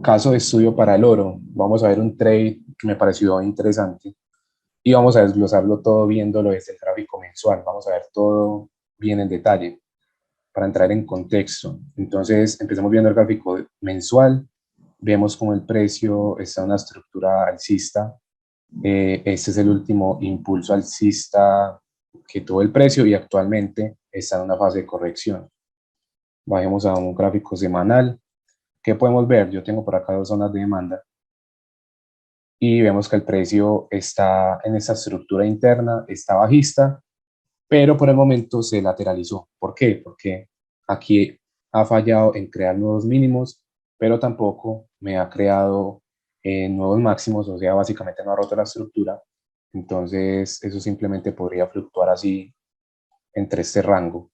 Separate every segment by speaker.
Speaker 1: Caso de estudio para el oro. Vamos a ver un trade que me pareció interesante y vamos a desglosarlo todo viéndolo desde el gráfico mensual. Vamos a ver todo bien en detalle para entrar en contexto. Entonces, empezamos viendo el gráfico mensual. Vemos como el precio está en una estructura alcista. Este es el último impulso alcista que tuvo el precio y actualmente está en una fase de corrección. Bajemos a un gráfico semanal. ¿Qué podemos ver? Yo tengo por acá dos zonas de demanda y vemos que el precio está en esta estructura interna, está bajista, pero por el momento se lateralizó. ¿Por qué? Porque aquí ha fallado en crear nuevos mínimos, pero tampoco me ha creado nuevos máximos, o sea, básicamente no ha roto la estructura. Entonces, eso simplemente podría fluctuar así entre este rango.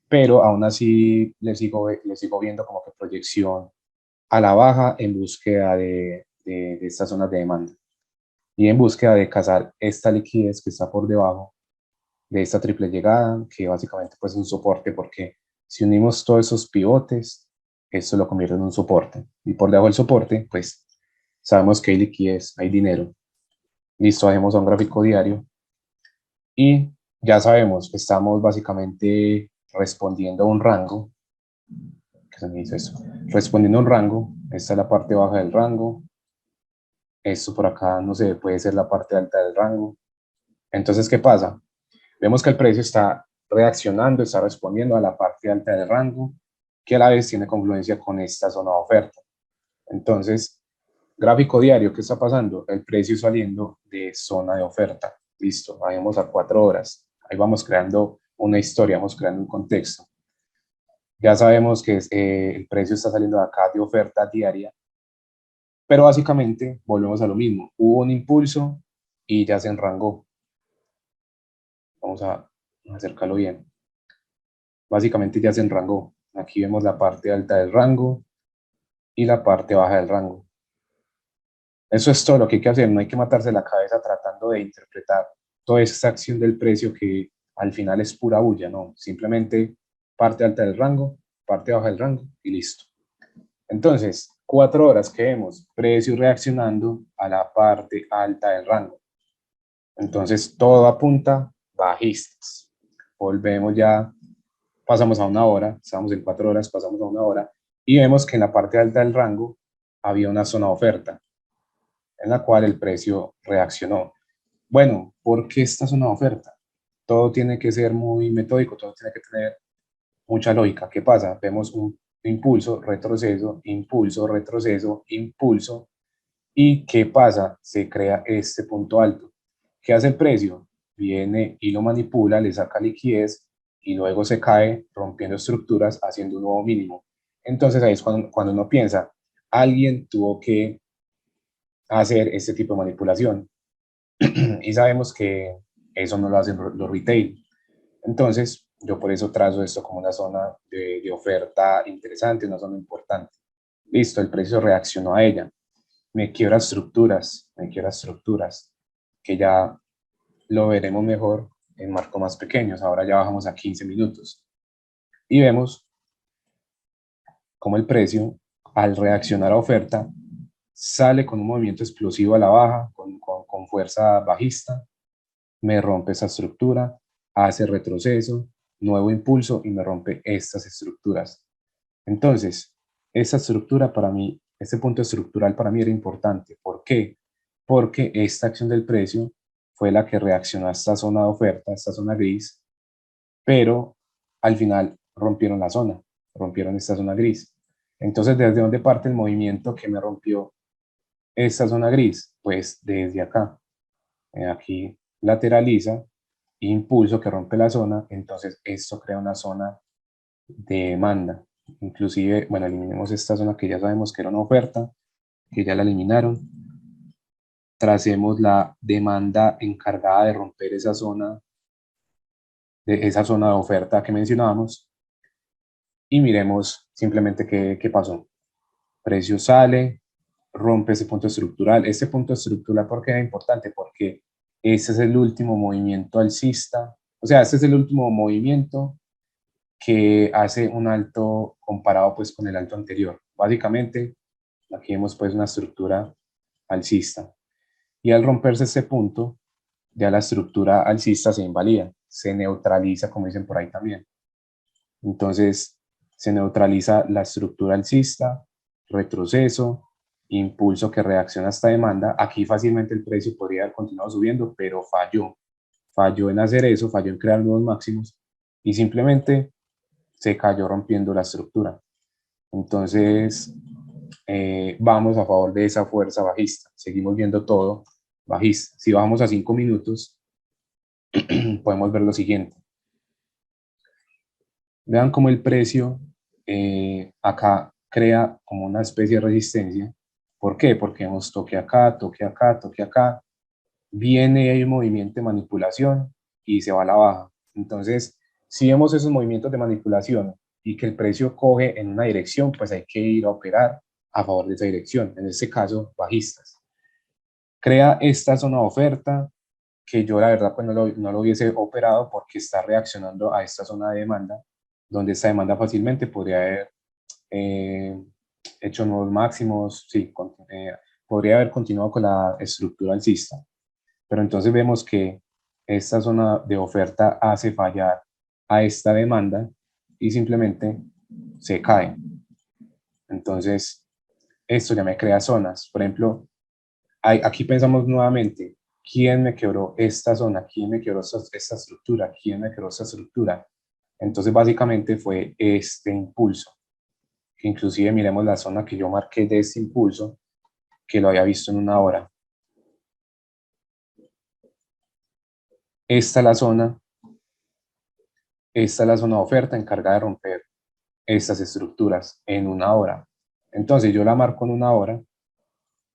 Speaker 1: Pero aún así le sigo viendo como que proyección a la baja en búsqueda de estas zonas de demanda y en búsqueda de cazar esta liquidez que está por debajo de esta triple llegada, que básicamente pues es un soporte, porque si unimos todos esos pivotes, esto lo convierte en un soporte. Y por debajo del soporte, pues sabemos que hay liquidez, hay dinero. Listo, bajemos a un gráfico diario y ya sabemos, estamos básicamente respondiendo a un rango. ¿Qué se me hizo eso? Respondiendo a un rango, esta es la parte baja del rango, esto por acá, no sé, puede ser la parte alta del rango. Entonces, ¿qué pasa? Vemos que el precio está reaccionando, está respondiendo a la parte alta del rango, que a la vez tiene confluencia con esta zona de oferta. Entonces, gráfico diario, ¿qué está pasando? El precio saliendo de zona de oferta. Listo, vamos a 4 horas. Ahí vamos creando una historia, vamos creando un contexto. Ya sabemos que el precio está saliendo de acá de oferta diaria, pero básicamente volvemos a lo mismo. Hubo un impulso y ya se enrangó. Vamos a acercarlo bien. Básicamente ya se enrangó. Aquí vemos la parte alta del rango y la parte baja del rango. Eso es todo lo que hay que hacer. No hay que matarse la cabeza tratando de interpretar toda esta acción del precio que al final es pura bulla, ¿no? Simplemente parte alta del rango, parte baja del rango y listo. Entonces, 4 horas que vemos precio reaccionando a la parte alta del rango. Entonces, todo apunta bajistas. Volvemos ya, pasamos a una hora, estamos en 4 horas, pasamos a una hora y vemos que en la parte alta del rango había una zona de oferta en la cual el precio reaccionó. Bueno, ¿por qué esta zona de oferta? Todo tiene que ser muy metódico, todo tiene que tener mucha lógica. ¿Qué pasa? Vemos un impulso, retroceso, impulso, retroceso, impulso. ¿Y qué pasa? Se crea este punto alto. ¿Qué hace el precio? Viene y lo manipula, le saca liquidez y luego se cae rompiendo estructuras, haciendo un nuevo mínimo. Entonces ahí es cuando uno piensa, alguien tuvo que hacer este tipo de manipulación y sabemos que eso no lo hacen los retail. Entonces yo por eso trazo esto como una zona de oferta interesante, una zona importante. Listo, el precio reaccionó a ella. Me quiebra estructuras, que ya lo veremos mejor en marcos más pequeños. Ahora ya bajamos a 15 minutos y vemos cómo el precio, al reaccionar a oferta, sale con un movimiento explosivo a la baja, con fuerza bajista, me rompe esa estructura, hace retroceso, nuevo impulso y me rompe estas estructuras. Entonces, esta estructura para mí, este punto estructural para mí era importante. ¿Por qué? Porque esta acción del precio fue la que reaccionó a esta zona de oferta, a esta zona gris, pero al final rompieron la zona, rompieron esta zona gris. Entonces, ¿desde dónde parte el movimiento que me rompió esta zona gris? Pues desde acá. Aquí lateraliza, impulso que rompe la zona, entonces esto crea una zona de demanda. Inclusive, bueno, eliminemos esta zona que ya sabemos que era una oferta, que ya la eliminaron. Tracemos la demanda encargada de romper esa zona de oferta que mencionábamos y miremos simplemente qué pasó. Precio sale, rompe ese punto estructural. Este punto estructural, ¿por qué es importante? Porque ese es el último movimiento alcista, o sea, este es el último movimiento que hace un alto comparado pues con el alto anterior. Básicamente, Aquí vemos pues una estructura alcista. Y al romperse este punto, ya la estructura alcista se invalida, se neutraliza, como dicen por ahí también. Entonces, se neutraliza la estructura alcista, retroceso, impulso que reacciona a esta demanda. Aquí fácilmente el precio podría haber continuado subiendo, pero falló en hacer eso, falló en crear nuevos máximos y simplemente se cayó rompiendo la estructura. Entonces, vamos a favor de esa fuerza bajista. Seguimos viendo todo bajista. Si bajamos a 5 minutos, podemos ver lo siguiente. Vean cómo el precio acá crea como una especie de resistencia. ¿Por qué? Porque vemos toque acá, toque acá, toque acá. Viene el movimiento de manipulación y se va a la baja. Entonces, si vemos esos movimientos de manipulación y que el precio coge en una dirección, pues hay que ir a operar a favor de esa dirección, en este caso bajistas. Crea esta zona de oferta que yo la verdad pues no lo hubiese operado porque está reaccionando a esta zona de demanda, donde esta demanda fácilmente podría haber hecho nuevos máximos, sí, podría haber continuado con la estructura alcista. Pero entonces vemos que esta zona de oferta hace fallar a esta demanda y simplemente se cae. Entonces, esto ya me crea zonas. Por ejemplo, aquí pensamos nuevamente, ¿quién me quebró esta zona? ¿Quién me quebró esta estructura? ¿Quién me quebró esta estructura? Entonces, básicamente fue este impulso. Inclusive miremos la zona que yo marqué de este impulso, que lo había visto en una hora. Esta es la zona de oferta encargada de romper estas estructuras en una hora. Entonces yo la marco en una hora,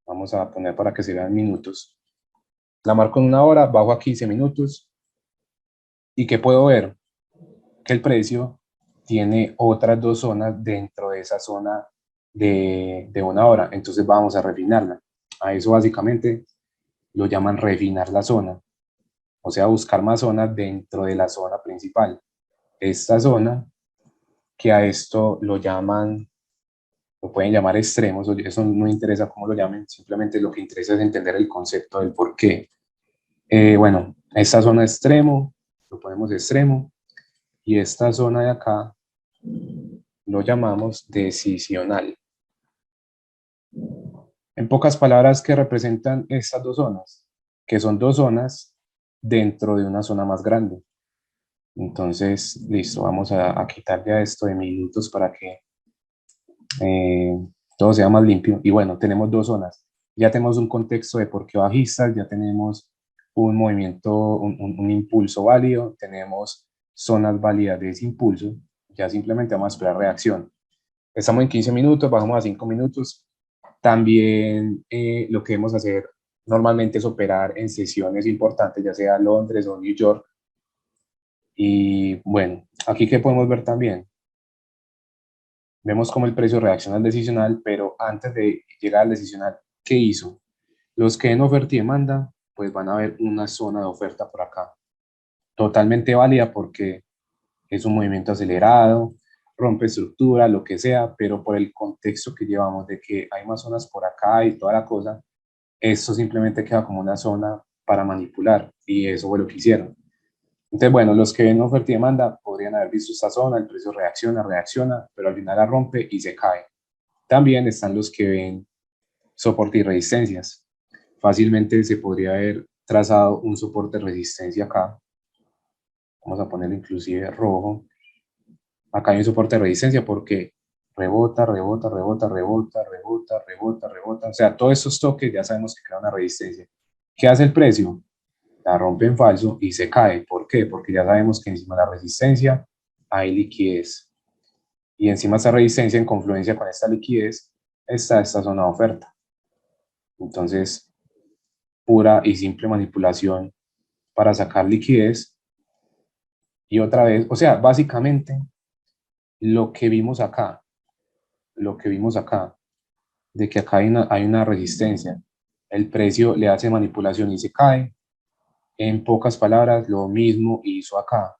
Speaker 1: vamos a poner para que se vean minutos. La marco en una hora, bajo a 15 minutos. ¿Y qué puedo ver? Que el precio tiene otras dos zonas dentro de esa zona de una hora. Entonces vamos a refinarla. A eso básicamente lo llaman refinar la zona. O sea, buscar más zonas dentro de la zona principal. Esta zona, que a esto lo pueden llamar extremos, eso no interesa cómo lo llamen, simplemente lo que interesa es entender el concepto del por qué. Bueno, esta zona extremo, lo ponemos extremo, y esta zona de acá lo llamamos decisional. En pocas palabras, ¿qué representan estas dos zonas? Que son dos zonas dentro de una zona más grande. Entonces, listo, vamos a quitar ya esto de minutos para que todo sea más limpio. Y bueno, tenemos dos zonas. Ya tenemos un contexto de por qué bajistas, ya tenemos un movimiento, un impulso válido, tenemos zonas válidas de ese impulso, ya simplemente vamos a esperar reacción. Estamos en 15 minutos, bajamos a 5 minutos. También lo que debemos hacer normalmente es operar en sesiones importantes, ya sea Londres o New York. Y bueno, aquí que podemos ver también, vemos cómo el precio reacciona al decisional, pero antes de llegar al decisional, ¿qué hizo? Los que en oferta y demanda, pues van a ver una zona de oferta por acá, totalmente válida porque es un movimiento acelerado, rompe estructura, lo que sea, pero por el contexto que llevamos de que hay más zonas por acá y toda la cosa, esto simplemente queda como una zona para manipular y eso fue lo que hicieron. Entonces, bueno, los que ven oferta y demanda podrían haber visto esta zona, el precio reacciona, pero al final la rompe y se cae. También están los que ven soporte y resistencias. Fácilmente se podría haber trazado un soporte de resistencia acá. Vamos a ponerlo inclusive rojo. Acá hay un soporte de resistencia porque rebota, rebota, rebota, rebota, rebota, rebota, rebota. O sea, todos estos toques ya sabemos que crea una resistencia. ¿Qué hace el precio? La rompe en falso y se cae. ¿Por qué? Porque ya sabemos que encima de la resistencia hay liquidez. Y encima de esa resistencia, en confluencia con esta liquidez, está esta zona de oferta. Entonces, pura y simple manipulación para sacar liquidez. Y otra vez, o sea, básicamente lo que vimos acá, de que acá hay una resistencia, el precio le hace manipulación y se cae. En pocas palabras, lo mismo hizo acá.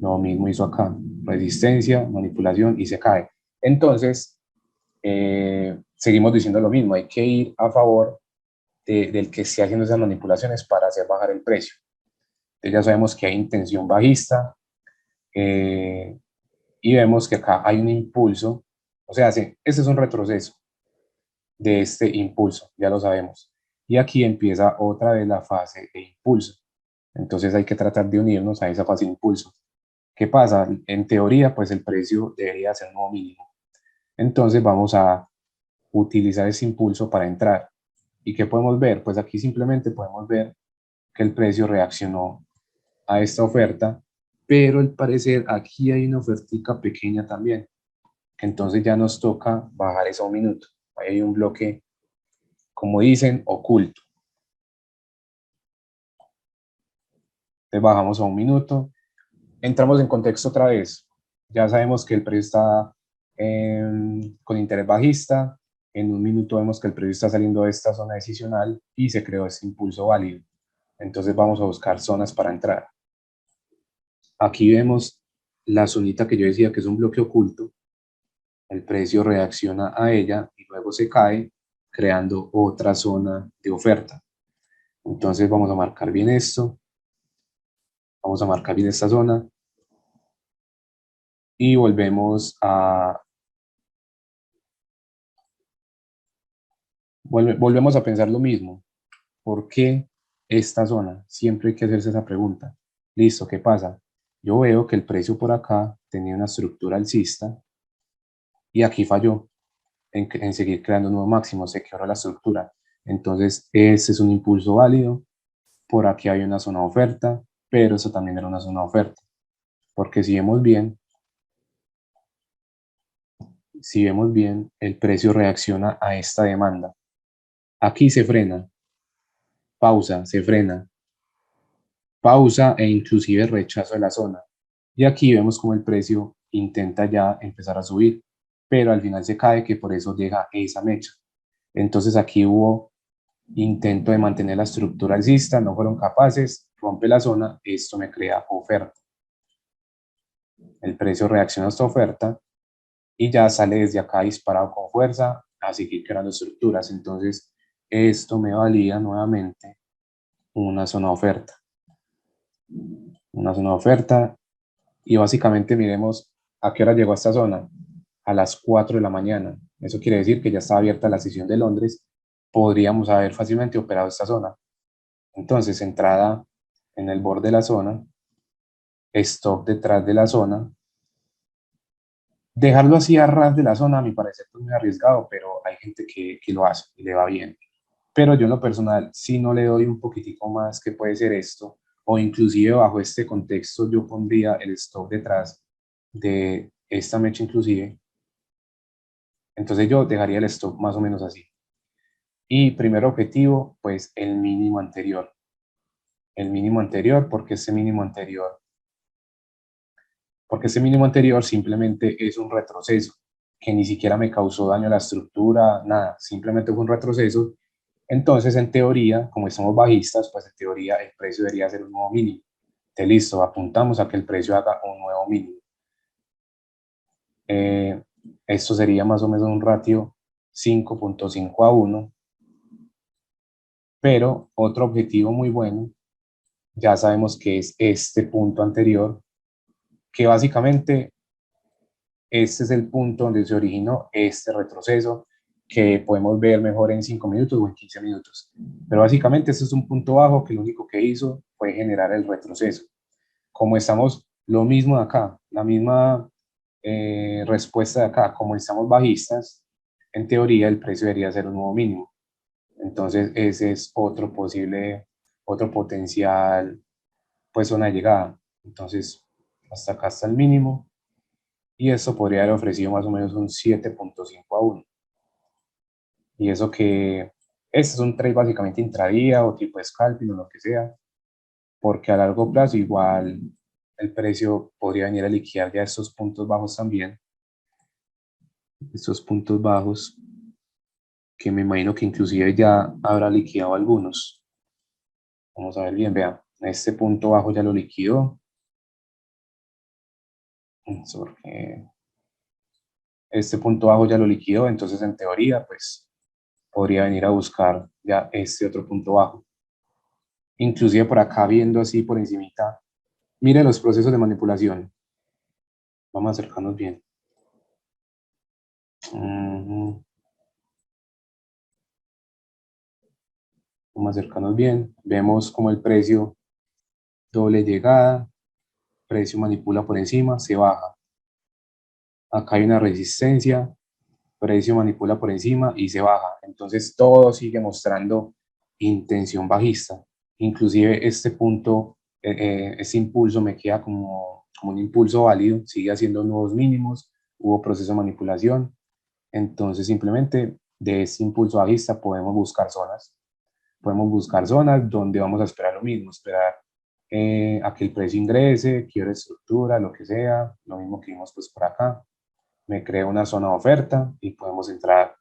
Speaker 1: Lo mismo hizo acá. Resistencia, manipulación y se cae. Entonces, seguimos diciendo lo mismo, hay que ir a favor del que esté haciendo esas manipulaciones para hacer bajar el precio. Entonces ya sabemos que hay intención bajista y vemos que acá hay un impulso, o sea, ese es un retroceso de este impulso, ya lo sabemos. Y aquí empieza otra vez la fase de impulso. Entonces hay que tratar de unirnos a esa fase de impulso. ¿Qué pasa? En teoría, pues el precio debería ser nuevo mínimo. Entonces vamos a utilizar ese impulso para entrar. ¿Y qué podemos ver? Pues aquí simplemente podemos ver que el precio reaccionó a esta oferta, pero al parecer aquí hay una ofertica pequeña también. Entonces ya nos toca bajar eso a un minuto. Ahí hay un bloque, como dicen, oculto. Entonces bajamos a un minuto. Entramos en contexto otra vez. Ya sabemos que el precio está con interés bajista. En un minuto vemos que el precio está saliendo de esta zona decisional y se creó ese impulso válido. Entonces vamos a buscar zonas para entrar. Aquí vemos la zonita que yo decía que es un bloque oculto. El precio reacciona a ella y luego se cae, creando otra zona de oferta. Entonces vamos a marcar bien esto. Vamos a marcar bien esta zona. Y volvemos a pensar lo mismo. ¿Por qué esta zona? Siempre hay que hacerse esa pregunta. Listo, ¿qué pasa? Yo veo que el precio por acá tenía una estructura alcista y aquí falló en seguir creando nuevos máximos, se quebró la estructura. Entonces, ese es un impulso válido. Por aquí hay una zona de oferta, pero eso también era una zona de oferta. Porque si vemos bien, el precio reacciona a esta demanda. Aquí se frena, pausa, se frena, pausa e inclusive rechazo de la zona. Y aquí vemos como el precio intenta ya empezar a subir, pero al final se cae, que por eso llega esa mecha. Entonces aquí hubo intento de mantener la estructura alcista, no fueron capaces, rompe la zona, esto me crea oferta. El precio reacciona a esta oferta y ya sale desde acá disparado con fuerza a seguir creando estructuras. Entonces esto me valía nuevamente una zona de oferta. Una zona de oferta y básicamente miremos a qué hora llegó a esta zona. A las 4 de la mañana. Eso quiere decir que ya está abierta la sesión de Londres. Podríamos haber fácilmente operado esta zona. Entonces, entrada en el borde de la zona, stop detrás de la zona. Dejarlo así a ras de la zona, a mi parecer, es muy arriesgado, pero hay gente que lo hace y le va bien. Pero yo en lo personal, si no le doy un poquitico más, que puede ser esto, o inclusive bajo este contexto, yo pondría el stop detrás de esta mecha inclusive. Entonces yo dejaría el stop más o menos así. Y primer objetivo, pues el mínimo anterior. El mínimo anterior, porque ese mínimo anterior porque ese mínimo anterior simplemente es un retroceso, que ni siquiera me causó daño a la estructura, nada, simplemente fue un retroceso. Entonces, en teoría, como estamos bajistas, pues en teoría el precio debería ser un nuevo mínimo. Entonces, listo, apuntamos a que el precio haga un nuevo mínimo. Esto sería más o menos un ratio 5.5 a 1, pero otro objetivo muy bueno, ya sabemos que es este punto anterior, que básicamente este es el punto donde se originó este retroceso que podemos ver mejor en 5 minutos o en 15 minutos. Pero básicamente este es un punto bajo que lo único que hizo fue generar el retroceso. Como estamos lo mismo de acá, la misma respuesta de acá, como estamos bajistas, en teoría el precio debería ser un nuevo mínimo. Entonces ese es otro potencial, pues zona de llegada. Entonces hasta acá está el mínimo y eso podría haber ofrecido más o menos un 7.5 a 1. Y eso que este es un trade básicamente intradía o tipo scalping o lo que sea, porque a largo plazo igual el precio podría venir a liquidar ya estos puntos bajos también, estos puntos bajos que me imagino que inclusive ya habrá liquidado algunos. Vamos a ver bien, vean, este punto bajo ya lo liquidó. Este punto bajo ya lo liquidó, entonces en teoría, pues podría venir a buscar ya este otro punto bajo. Inclusive por acá viendo así por encimita, mire los procesos de manipulación. Vamos a acercarnos bien. Vamos a acercarnos bien. Vemos como el precio doble llegada, precio manipula por encima, se baja. Acá hay una resistencia, precio manipula por encima y se baja. Entonces todo sigue mostrando intención bajista. Inclusive este punto, este impulso me queda como un impulso válido, sigue haciendo nuevos mínimos, hubo proceso de manipulación. Entonces simplemente de este impulso bajista podemos buscar zonas donde vamos a esperar lo mismo, esperar a que el precio ingrese, quiebre estructura, lo que sea, lo mismo que vimos pues por acá. Me creo una zona de oferta y podemos entrar